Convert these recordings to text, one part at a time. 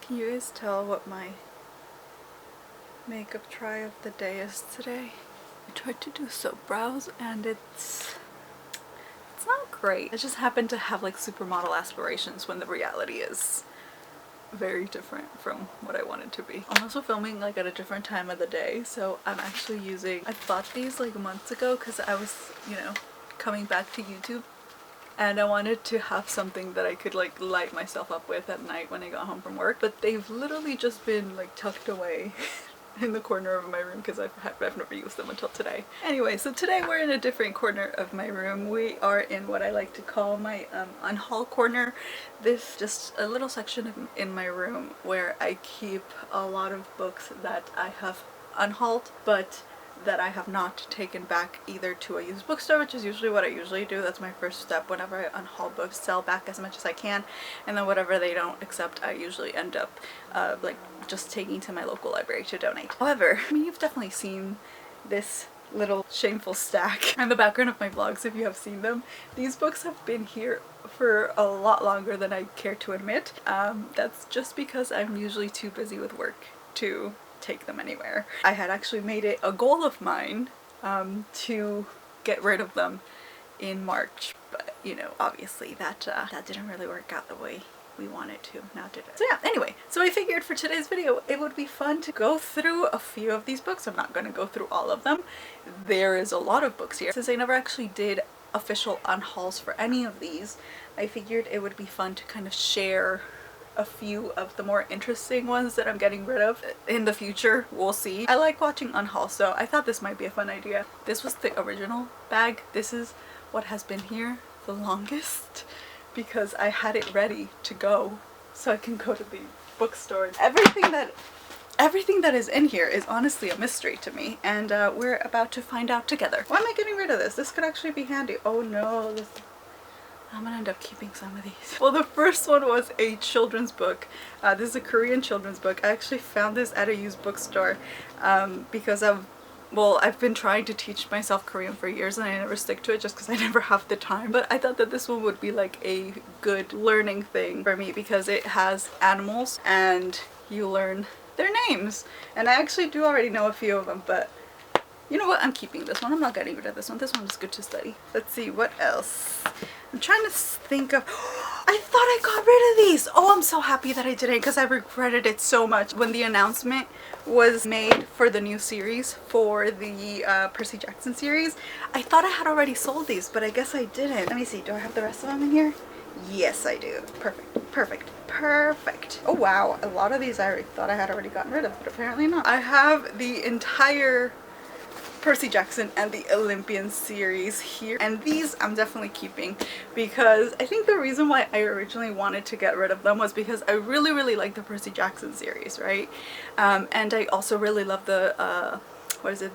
Can you guys tell what my makeup try of the day is today? I tried to do soap brows and it's not great. I just happen to have like supermodel aspirations when the reality is very different from what I want it to be. I'm also filming like at a different time of the day, so I'm actually using, I bought these like months ago because I was, you know, coming back to YouTube and I wanted to have something that I could like light myself up with at night when I got home from work, but they've literally just been like tucked away in the corner of my room because I've never used them until today. Anyway, so today we're in a different corner of my room. We are in what I like to call my unhaul corner. This just a little section in my room where I keep a lot of books that I have unhauled but that I have not taken back either to a used bookstore, which is usually what I usually do. That's my first step whenever I unhaul books, sell back as much as I can, and then whatever they don't accept I usually end up like just taking to my local library to donate. However, I mean, you've definitely seen this little shameful stack in the background of my vlogs if you have seen them. These books have been here for a lot longer than I care to admit. That's just because I'm usually too busy with work to take them anywhere. I had actually made it a goal of mine to get rid of them in March, but you know, obviously that didn't really work out the way we wanted to, now did it? So yeah, anyway, so I figured for today's video it would be fun to go through a few of these books. I'm not going to go through all of them. There is a lot of books here. Since I never actually did official unhauls for any of these, I figured it would be fun to kind of share a few of the more interesting ones that I'm getting rid of in the future. We'll see. I like watching unhauls, so I thought this might be a fun idea. This was the original bag. This is what has been here the longest because I had it ready to go so I can go to the bookstore. Everything that is in here is honestly a mystery to me, and we're about to find out together. Why am I getting rid of this? This could actually be handy. Oh no, I'm gonna end up keeping some of these. Well, the first one was a children's book. This is a Korean children's book. I actually found this at a used bookstore because I've been trying to teach myself Korean for years and I never stick to it just because I never have the time. But I thought that this one would be like a good learning thing for me because it has animals and you learn their names. And I actually do already know a few of them, but you know what? I'm keeping this one. I'm not getting rid of this one. This one is good to study. Let's see, what else? I'm trying to think of... I thought I got rid of these! Oh, I'm so happy that I didn't because I regretted it so much. When the announcement was made for the new series, for the Percy Jackson series, I thought I had already sold these, but I guess I didn't. Let me see, do I have the rest of them in here? Yes, I do. Perfect, perfect, perfect. Oh wow, a lot of these I thought I had already gotten rid of, but apparently not. I have the entire Percy Jackson and the Olympian series here, and these I'm definitely keeping because I think the reason why I originally wanted to get rid of them was because I really like the Percy Jackson series, right? And I also really love the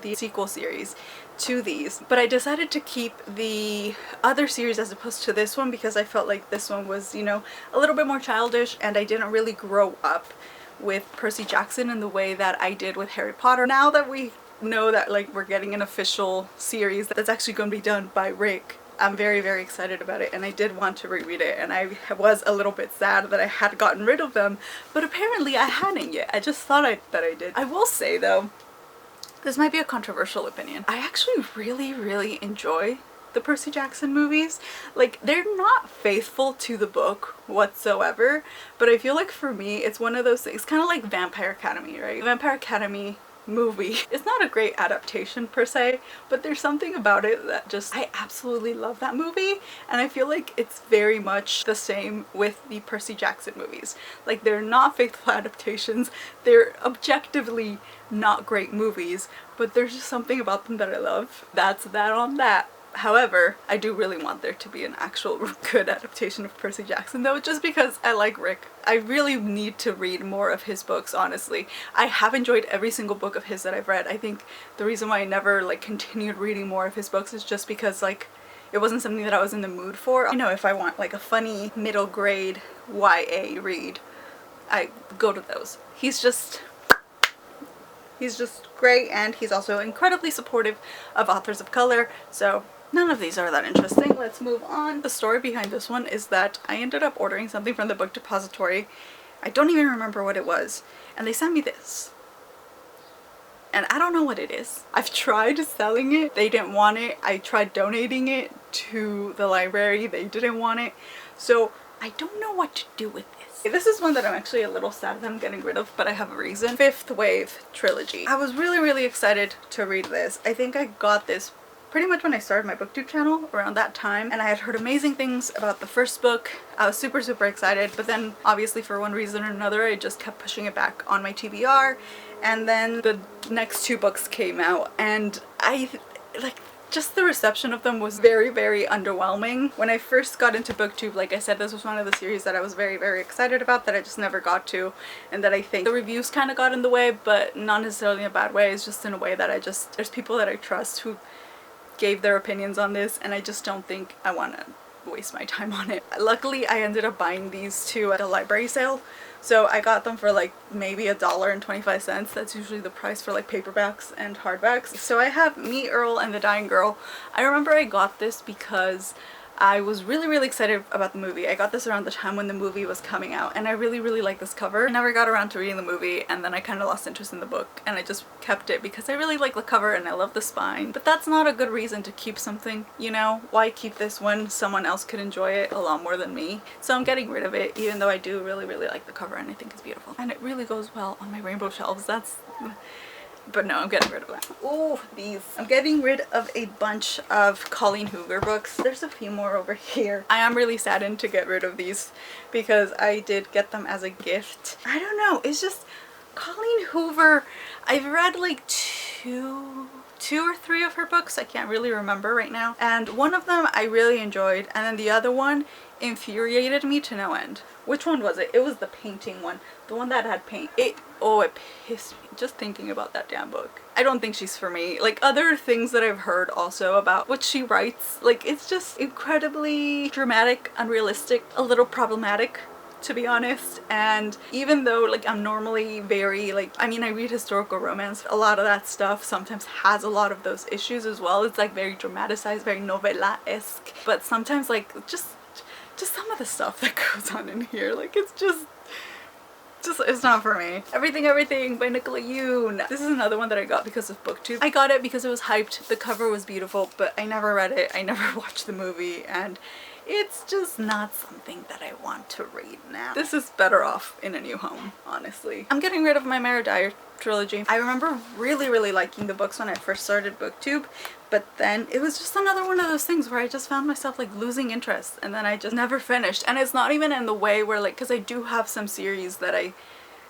the sequel series to these, but I decided to keep the other series as opposed to this one because I felt like this one was, you know, a little bit more childish and I didn't really grow up with Percy Jackson in the way that I did with Harry Potter. Now that we know that like we're getting an official series that's actually going to be done by Rick, I'm very excited about it, and I did want to reread it, and I was a little bit sad that I had gotten rid of them, but apparently I hadn't yet. I just thought that I did. I will say though, this might be a controversial opinion, I actually really enjoy the Percy Jackson movies. Like, they're not faithful to the book whatsoever, but I feel like for me it's one of those things, kind of like Vampire Academy, right? Vampire Academy movie. It's not a great adaptation per se, but there's something about it that just, I absolutely love that movie, and I feel like it's very much the same with the Percy Jackson movies. Like, they're not faithful adaptations, they're objectively not great movies, but there's just something about them that I love. That's that on that. However, I do really want there to be an actual good adaptation of Percy Jackson though, just because I like Rick. I really need to read more of his books, honestly. I have enjoyed every single book of his that I've read. I think the reason why I never like continued reading more of his books is just because like it wasn't something that I was in the mood for. You know, if I want like a funny middle grade YA read, I go to those. He's just great, and he's also incredibly supportive of authors of color, so none of these are that interesting. Let's move on. The story behind this one is that I ended up ordering something from the book depository I don't even remember what it was. And they sent me this. And I don't know what it is. I've tried selling it. They didn't want it. I tried donating it to the library. They didn't want it. So I don't know what to do with this. This is one that I'm actually a little sad that I'm getting rid of, but I have a reason. Fifth Wave Trilogy. I was really excited to read this. I think I got this pretty much when I started my booktube channel around that time, and I had heard amazing things about the first book. I was super excited, but then obviously for one reason or another I just kept pushing it back on my TBR, and then the next 2 books came out, and I like just the reception of them was very underwhelming. When I first got into booktube, like I said, this was one of the series that I was very excited about that I just never got to, and that I think the reviews kind of got in the way, but not necessarily in a bad way. It's just in a way that there's people that I trust who gave their opinions on this, and I just don't think I want to waste my time on it. Luckily, I ended up buying these 2 at a library sale, so I got them for like maybe $1.25. That's usually the price for like paperbacks and hardbacks. So I have Me, Earl, and the Dying Girl. I remember I got this because I was really excited about the movie. I got this around the time when the movie was coming out, and I really like this cover. I never got around to reading the movie, and then I kind of lost interest in the book, and I just kept it because I really like the cover and I love the spine. But that's not a good reason to keep something, you know? Why keep this when someone else could enjoy it a lot more than me? So I'm getting rid of it, even though I do really like the cover and I think it's beautiful. And it really goes well on my rainbow shelves. But no, I'm getting rid of that. Oh, these. I'm getting rid of a bunch of Colleen Hoover books. There's a few more over here. I am really saddened to get rid of these because I did get them as a gift. I don't know. It's just Colleen Hoover. I've read like two or 3 of her books. I can't really remember right now. And one of them I really enjoyed, and then the other one infuriated me to no end. Which one was it? It was the painting one. The one that had paint. It pissed me just thinking about that damn book. I don't think she's for me. Like other things that I've heard also about what she writes, like it's just incredibly dramatic, unrealistic, a little problematic, to be honest. And even though like I'm normally very like, I mean I read historical romance, a lot of that stuff sometimes has a lot of those issues as well. It's like very dramatized, very novela-esque, but sometimes like just some of the stuff that goes on in here, like it's just it's not for me. Everything by Nicola Yoon. This is another one that I got because of booktube. I got it because it was hyped, the cover was beautiful, but I never read it, I never watched the movie, and it's just not something that I want to read now. This is better off in a new home, honestly. I'm getting rid of my Mare Dyer trilogy. I remember really liking the books when I first started booktube, but then it was just another one of those things where I just found myself like losing interest, and then I just never finished. And it's not even in the way where like, because I do have some series that I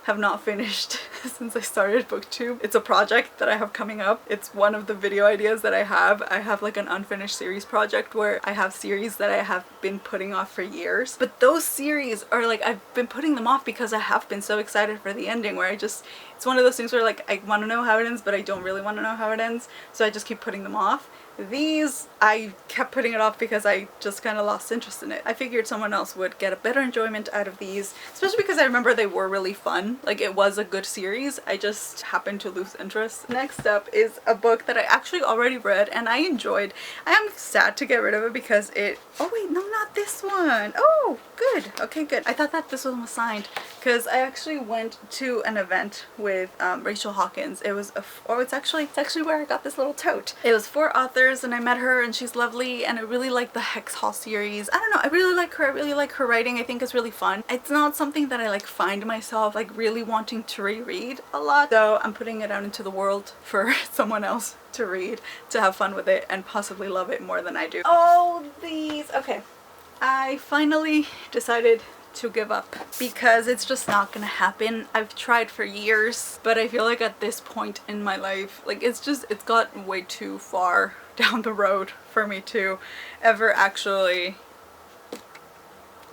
have not finished since I started booktube. It's a project that I have coming up. It's one of the video ideas that I have. I have like an unfinished series project where I have series that I have been putting off for years. But those series are like, I've been putting them off because I have been so excited for the ending, where it's one of those things where like I want to know how it ends, but I don't really want to know how it ends. So I just keep putting them off. These, I kept putting it off because I just kind of lost interest in it. I figured someone else would get a better enjoyment out of these, especially because I remember they were really fun. Like it was a good series. I just happened to lose interest. Next up is a book that I actually already read and I enjoyed. I am sad to get rid of it because oh wait, no, not this one. Oh, good. Okay, good. I thought that this one was signed because I actually went to an event with Rachel Hawkins. It was it's actually where I got this little tote. It was 4 authors and I met her and she's lovely, and I really like the Hex Hall series. I don't know, I really like her. I really like her writing. I think it's really fun. It's not something that I like find myself like really wanting to reread a lot, so I'm putting it out into the world for someone else to read, to have fun with it and possibly love it more than I do. Oh, these. Okay, I finally decided to give up because it's just not gonna happen. I've tried for years, but I feel like at this point in my life, like it's gotten way too far down the road for me to ever actually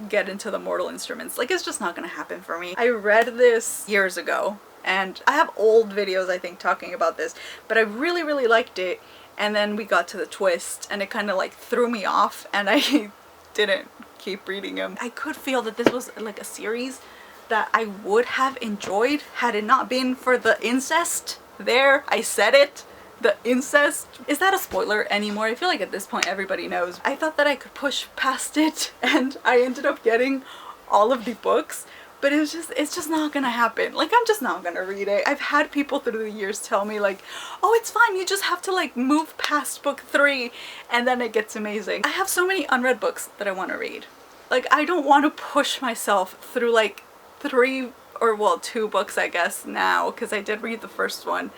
get into the Mortal Instruments. Like it's just not gonna happen for me. I read this years ago and I have old videos I think talking about this, but I really liked it, and then we got to the twist and it kind of like threw me off and I didn't keep reading them. I could feel that this was like a series that I would have enjoyed had it not been for the incest. There, I said it. The incest. Is that a spoiler anymore? I feel like at this point everybody knows. I thought that I could push past it and I ended up getting all of the books, but it's just not gonna happen. Like, I'm just not gonna read it. I've had people through the years tell me like, oh, it's fine, you just have to like move past book 3 and then it gets amazing. I have so many unread books that I want to read. Like, I don't want to push myself through like 3 or well 2 books I guess now, because I did read the first one.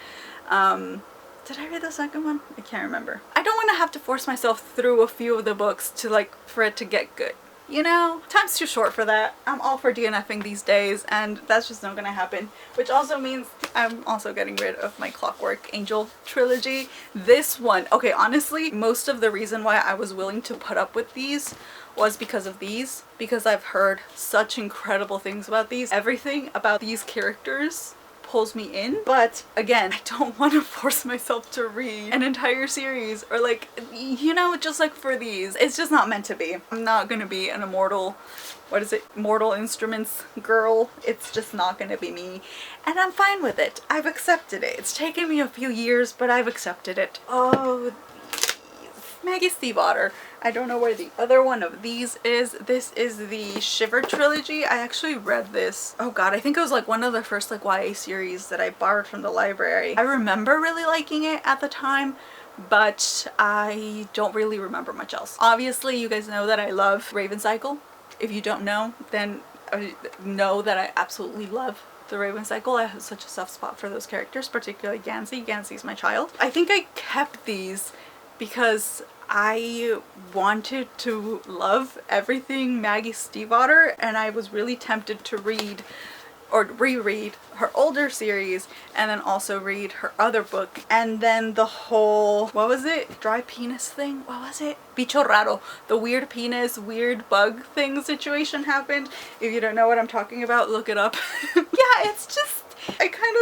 Did I read the second one? I can't remember. I don't want to have to force myself through a few of the books to like for it to get good. You know, time's too short for that. I'm all for DNFing these days, and that's just not gonna happen. Which also means I'm also getting rid of my Clockwork Angel trilogy. This one, okay, honestly, most of the reason why I was willing to put up with these was because of these. Because I've heard such incredible things about these. Everything about these characters pulls me in, but again, I don't want to force myself to read an entire series or like, you know, just like for these. It's just not meant to be. I'm not gonna be an immortal, what is it, Mortal Instruments girl. It's just not gonna be me, and I'm fine with it. I've accepted it. It's taken me a few years, but I've accepted it. Oh, Maggie Stiefvater. I don't know where the other one of these is. This is the Shiver trilogy. I actually read this, oh god, I think it was like one of the first like YA series that I borrowed from the library. I remember really liking it at the time, but I don't really remember much else. Obviously, you guys know that I love Raven Cycle. If you don't know, then know that I absolutely love the Raven Cycle. I have such a soft spot for those characters, particularly Gansey. Gansey's my child. I think I kept these because I wanted to love everything Maggie Stiefvater, and I was really tempted to read or reread her older series and then also read her other book. And then the whole, what was it? Dry penis thing? What was it? Bicho raro. The weird penis, weird bug thing situation happened. If you don't know what I'm talking about, look it up. Yeah, it's just, I kind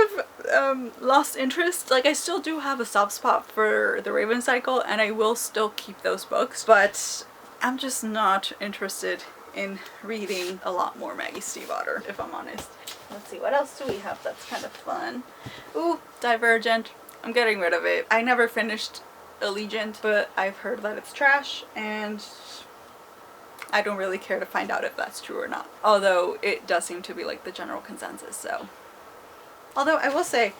of lost interest. Like, I still do have a soft spot for the Raven Cycle, and I will still keep those books, but I'm just not interested in reading a lot more Maggie Stiefvater, if I'm honest. Let's see, what else do we have that's kind of fun? Ooh, Divergent. I'm getting rid of it. I never finished Allegiant, but I've heard that it's trash, and I don't really care to find out if that's true or not. Although it does seem to be like the general consensus, so. Although I will say,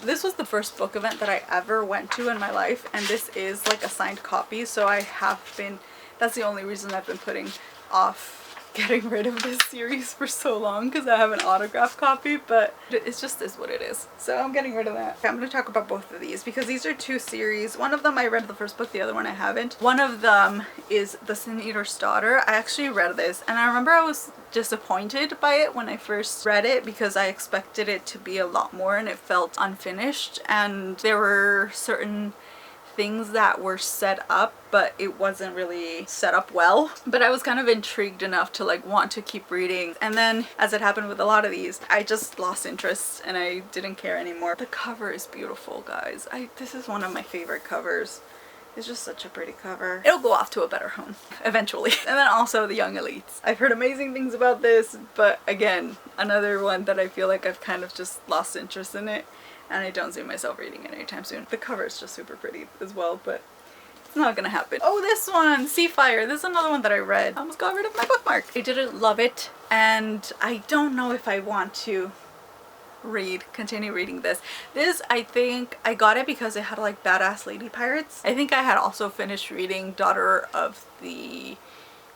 this was the first book event that I ever went to in my life, and this is like a signed copy, so I have been, that's the only reason I've been putting off getting rid of this series for so long, because I have an autographed copy, but it's just is what it is. So I'm getting rid of that. Okay, I'm going to talk about both of these because these are 2 series. One of them I read the first book, the other one I haven't. One of them is The Sin Eater's Daughter. I actually read this, and I remember I was disappointed by it when I first read it because I expected it to be a lot more and it felt unfinished, and there were certain things that were set up, but it wasn't really set up well. But I was kind of intrigued enough to like want to keep reading, and then as it happened with a lot of these, I just lost interest and I didn't care anymore. The cover is beautiful, guys. This is one of my favorite covers. It's just such a pretty cover. It'll go off to a better home eventually. And then also The Young Elites. I've heard amazing things about this, but again, another one that I feel like I've kind of just lost interest in it, and I don't see myself reading it anytime soon. The cover is just super pretty as well, but it's not gonna happen. Oh, this one, Seafire. This is another one that I read. I almost got rid of my bookmark. I didn't love it, and I don't know if I want to continue reading this. This, I think I got it because it had like badass lady pirates. I think I had also finished reading Daughter of the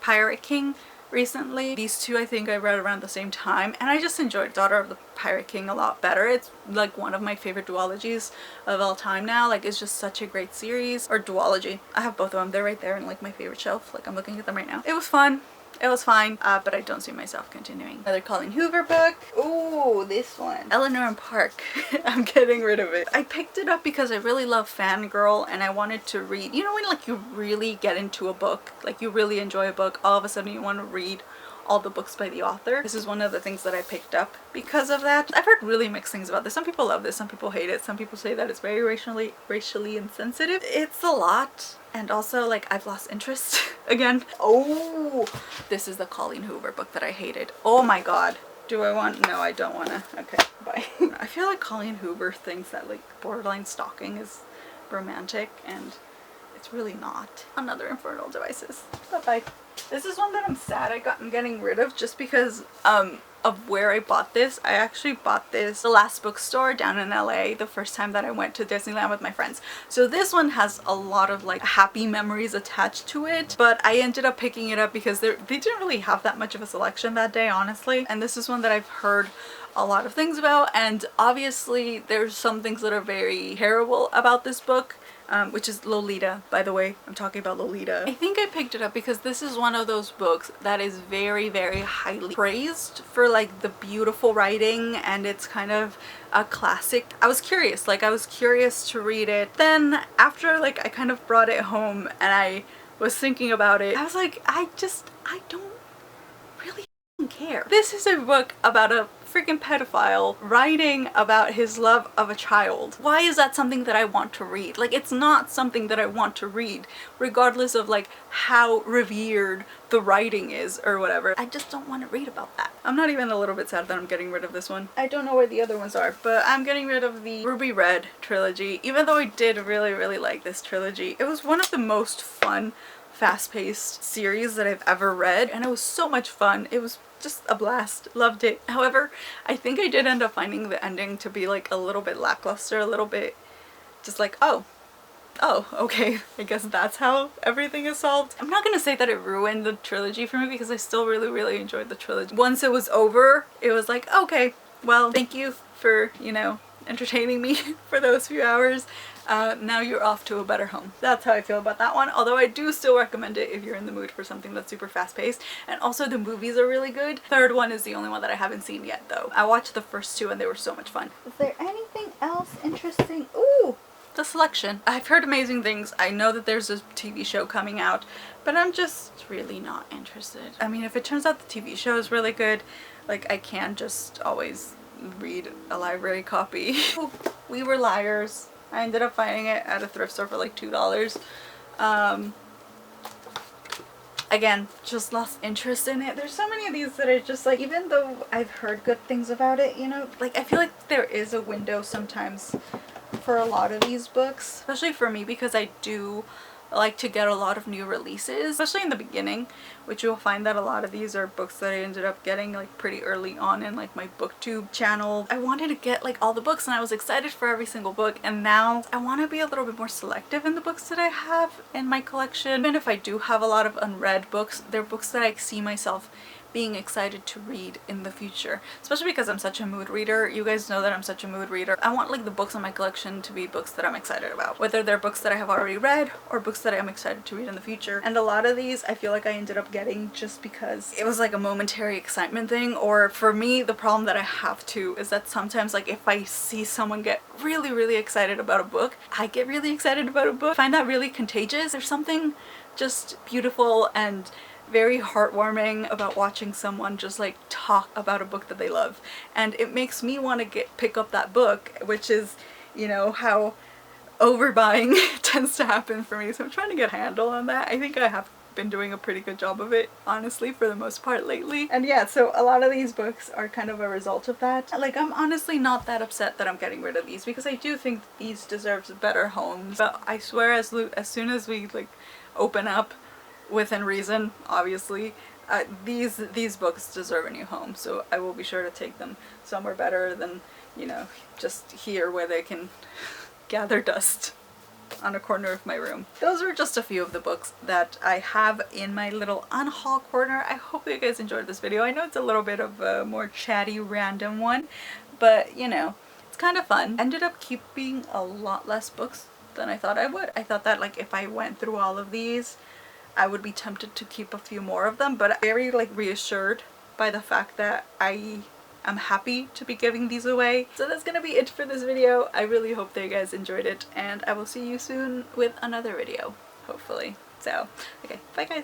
Pirate King recently. These 2 I think I read around the same time, and I just enjoyed Daughter of the Pirate King a lot better. It's like one of my favorite duologies of all time now. Like, it's just such a great series. Or duology. I have both of them. They're right there in like my favorite shelf. Like, I'm looking at them right now. It was fun. It was fine, but I don't see myself continuing. Another Colleen Hoover book. Ooh, this one. Eleanor and Park. I'm getting rid of it. I picked it up because I really love Fangirl, and I wanted to read. You know when like you really get into a book, like you really enjoy a book, all of a sudden you want to read all the books by the author. This is one of the things that I picked up because of that. I've heard really mixed things about this. Some people love this, some people hate it, some people say that it's very racially insensitive. It's a lot, and also like I've lost interest again. Oh, this is the Colleen Hoover book that I hated. Oh my god. Do I want? No, I don't want to. Okay, bye. I feel like Colleen Hoover thinks that like borderline stalking is romantic, and it's really not. Another Infernal Devices. Bye bye. This is one that I'm sad I'm getting rid of just because of where I bought this. I actually bought this the last bookstore down in LA the first time that I went to Disneyland with my friends. So this one has a lot of like happy memories attached to it, but I ended up picking it up because they didn't really have that much of a selection that day, honestly. And this is one that I've heard a lot of things about, and obviously there's some things that are very terrible about this book. Which is Lolita, by the way. I'm talking about Lolita. I think I picked it up because this is one of those books that is very, very highly praised for like the beautiful writing, and it's kind of a classic. I was curious to read it. Then after like I kind of brought it home and I was thinking about it, I was like, I don't really care. This is a book about a freaking pedophile writing about his love of a child. Why is that something that I want to read? Like, it's not something that I want to read, regardless of like how revered the writing is or whatever. I just don't want to read about that. I'm not even a little bit sad that I'm getting rid of this one. I don't know where the other ones are, but I'm getting rid of the Ruby Red trilogy. Even though I did really, really like this trilogy, it was one of the most fun, fast-paced series that I've ever read, and it was so much fun. It was just a blast. Loved it. However, I think I did end up finding the ending to be like a little bit lackluster, a little bit just like, oh, okay, I guess that's how everything is solved. I'm not gonna say that it ruined the trilogy for me because I still really, really enjoyed the trilogy. Once it was over, it was like, okay, well, thank you for, you know, entertaining me for those few hours. Now you're off to a better home. That's how I feel about that one, although I do still recommend it if you're in the mood for something that's super fast-paced. And also the movies are really good. Third one is the only one that I haven't seen yet though. I watched the first two and they were so much fun. Is there anything else interesting? Ooh! The selection. I've heard amazing things. I know that there's a TV show coming out, but I'm just really not interested. I mean, if it turns out the TV show is really good, like I can just always read a library copy. We Were Liars. I ended up finding it at a thrift store for like $2. Again, just lost interest in it. There's so many of these that are just like, even though I've heard good things about it, you know, like I feel like there is a window sometimes for a lot of these books, especially for me because I do like to get a lot of new releases, especially in the beginning, which you'll find that a lot of these are books that I ended up getting like pretty early on in like my booktube channel. I wanted to get like all the books and I was excited for every single book, and now I want to be a little bit more selective in the books that I have in my collection. Even if I do have a lot of unread books, they're books that I see myself being excited to read in the future, especially because I'm such a mood reader. You guys know that I'm such a mood reader. I want like the books in my collection to be books that I'm excited about, whether they're books that I have already read or books that I'm excited to read in the future. And a lot of these I feel like I ended up getting just because it was like a momentary excitement thing, or for me the problem that I have too is that sometimes like if I see someone get really, really excited about a book, I get really excited about a book. I find that really contagious. There's something just beautiful and very heartwarming about watching someone just like talk about a book that they love, and it makes me want to pick up that book, which is, you know, how overbuying tends to happen for me. So I'm trying to get a handle on that. I think I have been doing a pretty good job of it, honestly, for the most part lately. And yeah, so a lot of these books are kind of a result of that. Like, I'm honestly not that upset that I'm getting rid of these because I do think these deserves better homes. But I swear as soon as we like open up within reason, obviously, these books deserve a new home, so I will be sure to take them somewhere better than, you know, just here where they can gather dust on a corner of my room. Those are just a few of the books that I have in my little unhaul corner. I hope you guys enjoyed this video. I know it's a little bit of a more chatty, random one, but you know, it's kind of fun. Ended up keeping a lot less books than I thought I would. I thought that like if I went through all of these, I would be tempted to keep a few more of them, but I'm very like reassured by the fact that I am happy to be giving these away. So that's gonna be it for this video. I really hope that you guys enjoyed it, and I will see you soon with another video, hopefully. So, okay, bye guys.